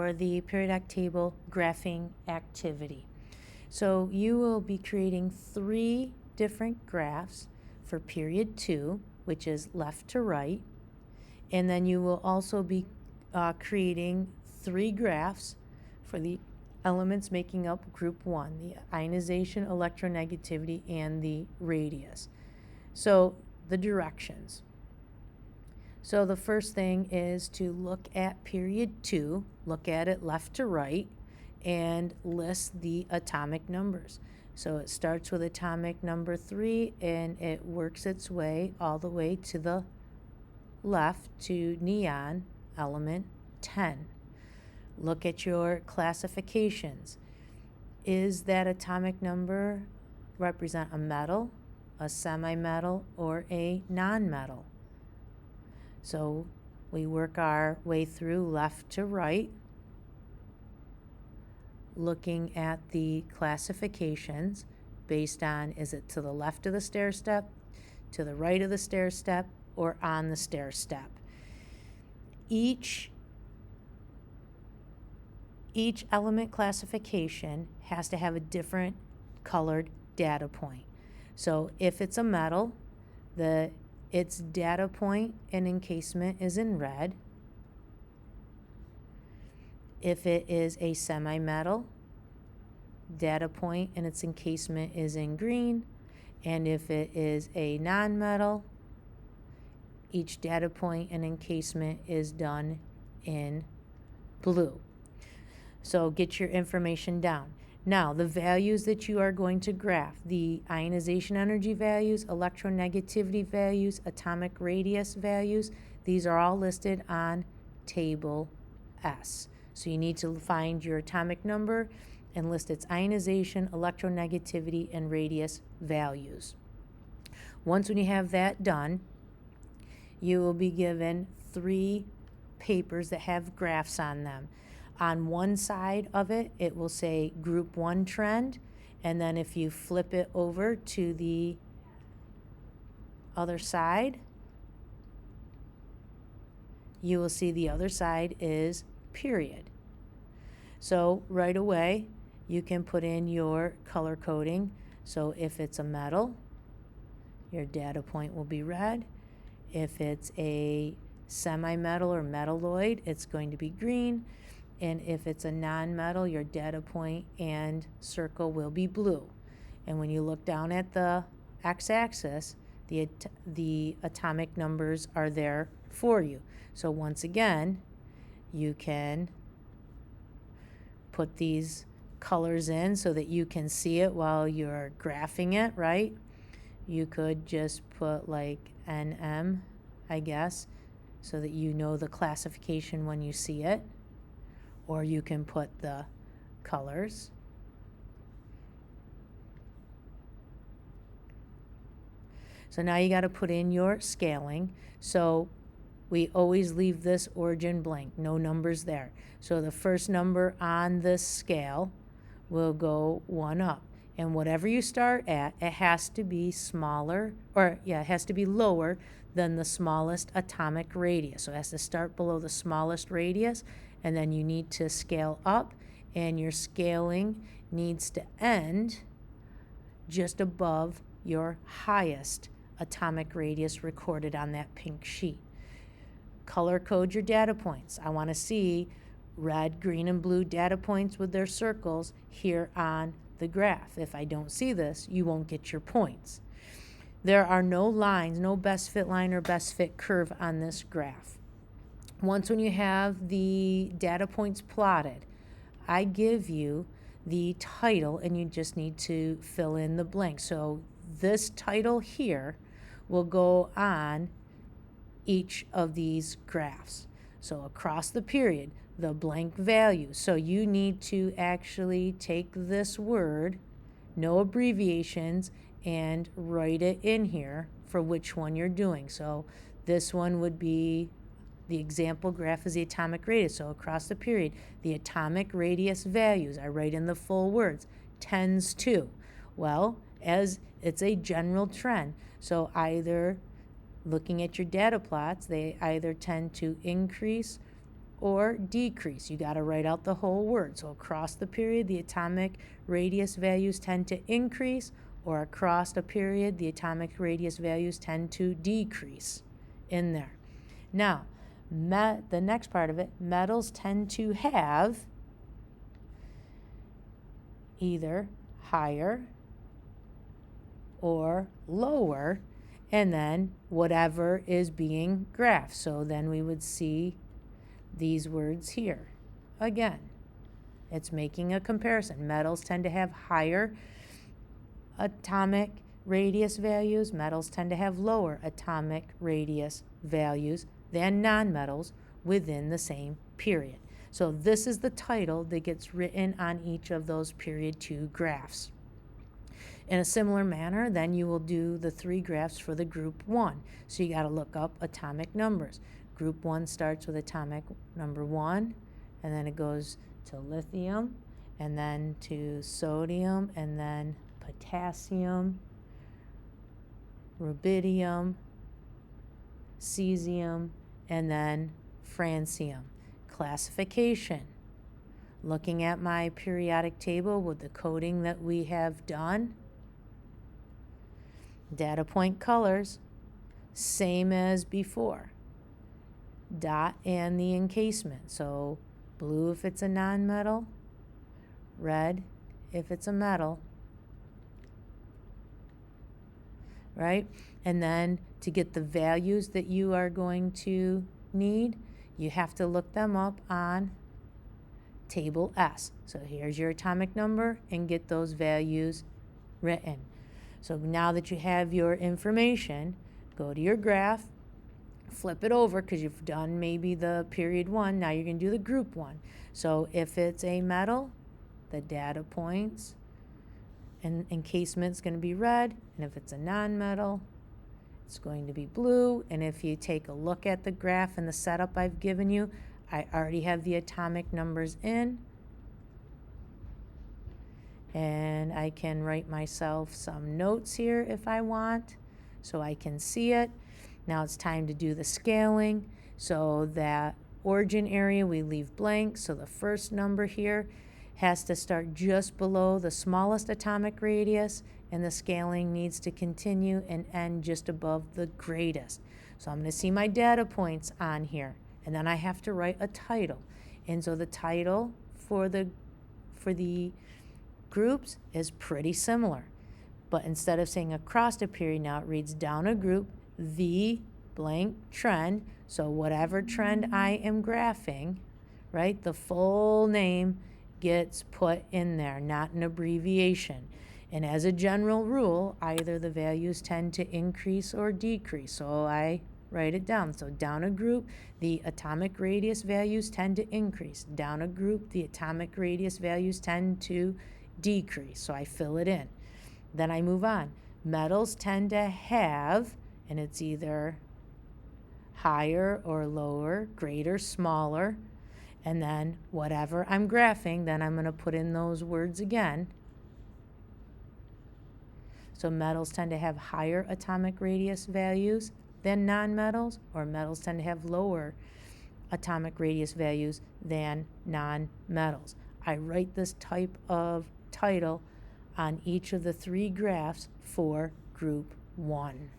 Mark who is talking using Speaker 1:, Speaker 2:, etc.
Speaker 1: for the periodic table graphing activity. So you will be creating 3 different graphs for period 2, which is left to right, and then you will also be creating 3 graphs for the elements making up group 1, the ionization, electronegativity, and the radius. So the directions. So the first thing is to look at period 2, look at it left to right, and list the atomic numbers. So it starts with atomic number 3 and it works its way all the way to the left to neon element 10. Look at your classifications. Is that atomic number represent a metal, a semi-metal, or a non-metal? So we work our way through left to right, looking at the classifications based on, is it to the left of the stair step, to the right of the stair step, or on the stair step. Each element classification has to have a different colored data point. So if it's a metal, its data point and encasement is in red. If it is a semi-metal, data point and its encasement is in green. And if it is a non-metal, each data point and encasement is done in blue. So get your information down. Now, the values that you are going to graph, the ionization energy values, electronegativity values, atomic radius values, these are all listed on table S. So you need to find your atomic number and list its ionization, electronegativity, and radius values. Once when you have that done, you will be given 3 papers that have graphs on them. On one side of it, it will say group 1 trend, and then if you flip it over to the other side, you will see the other side is period. So right away, you can put in your color coding. So if it's a metal, your data point will be red. If it's a semi-metal or metalloid, it's going to be green. And if it's a non-metal, your data point and circle will be blue. And when you look down at the x-axis, the atomic numbers are there for you. So once again, you can put these colors in so that you can see it while you're graphing it, right? You could just put like NM, I guess, so that you know the classification when you see it. Or you can put the colors. So now you got to put in your scaling. So we always leave this origin blank, no numbers there. So the first number on this scale will go 1 up. And whatever you start at, it has to be smaller, or yeah, it has to be lower than the smallest atomic radius. So it has to start below the smallest radius, and then you need to scale up, and your scaling needs to end just above your highest atomic radius recorded on that pink sheet. Color code your data points. I want to see red, green, and blue data points with their circles here on the graph. If I don't see this, you won't get your points. There are no lines, no best fit line or best fit curve on this graph. Once when you have the data points plotted, I give you the title and you just need to fill in the blank. So this title here will go on each of these graphs. So across the period, the blank value. So you need to actually take this word, no abbreviations, and write it in here for which one you're doing. So this one would be, the example graph is the atomic radius. So across the period, the atomic radius values, I write in the full words, tends to. Well, as it's a general trend. So either looking at your data plots, they either tend to increase or decrease. You got to write out the whole word. So across the period, the atomic radius values tend to increase, or across a period, the atomic radius values tend to decrease in there. Now, the next part of it, metals tend to have either higher or lower, and then whatever is being graphed. So then we would see these words here. Again, it's making a comparison. Metals tend to have higher atomic radius values. Metals tend to have lower atomic radius values than nonmetals within the same period. So this is the title that gets written on each of those period 2 graphs. In a similar manner, then you will do the 3 graphs for the group 1. So you got to look up atomic numbers. Group 1 starts with atomic number 1, and then it goes to lithium, and then to sodium, and then potassium, rubidium, cesium, and then francium. Classification. Looking at my periodic table with the coding that we have done. Data point colors, same as before. Dot and the encasement. So blue if it's a nonmetal, red if it's a metal, right? And then to get the values that you are going to need, you have to look them up on table S. So here's your atomic number and get those values written. So now that you have your information, go to your graph, flip it over because you've done maybe the period 1. Now you're going to do the group 1. So if it's a metal, the data points and encasement is going to be red. And if it's a nonmetal, it's going to be blue. And if you take a look at the graph and the setup I've given you, I already have the atomic numbers in. And I can write myself some notes here if I want, so I can see it. Now it's time to do the scaling. So that origin area we leave blank. So the first number here has to start just below the smallest atomic radius, and the scaling needs to continue and end just above the greatest. So I'm going to see my data points on here, and then I have to write a title. And so the title for the groups is pretty similar. But instead of saying across a period, now it reads down a group, the blank trend. So whatever trend I am graphing, right, the full name gets put in there, not an abbreviation. And as a general rule, either the values tend to increase or decrease. So I write it down. So down a group, the atomic radius values tend to increase. Down a group, the atomic radius values tend to decrease. So I fill it in. Then I move on. Metals tend to have, and it's either higher or lower, greater, smaller, and then whatever I'm graphing, then I'm going to put in those words again. So metals tend to have higher atomic radius values than nonmetals, or metals tend to have lower atomic radius values than nonmetals. I write this type of title on each of the 3 graphs for group 1.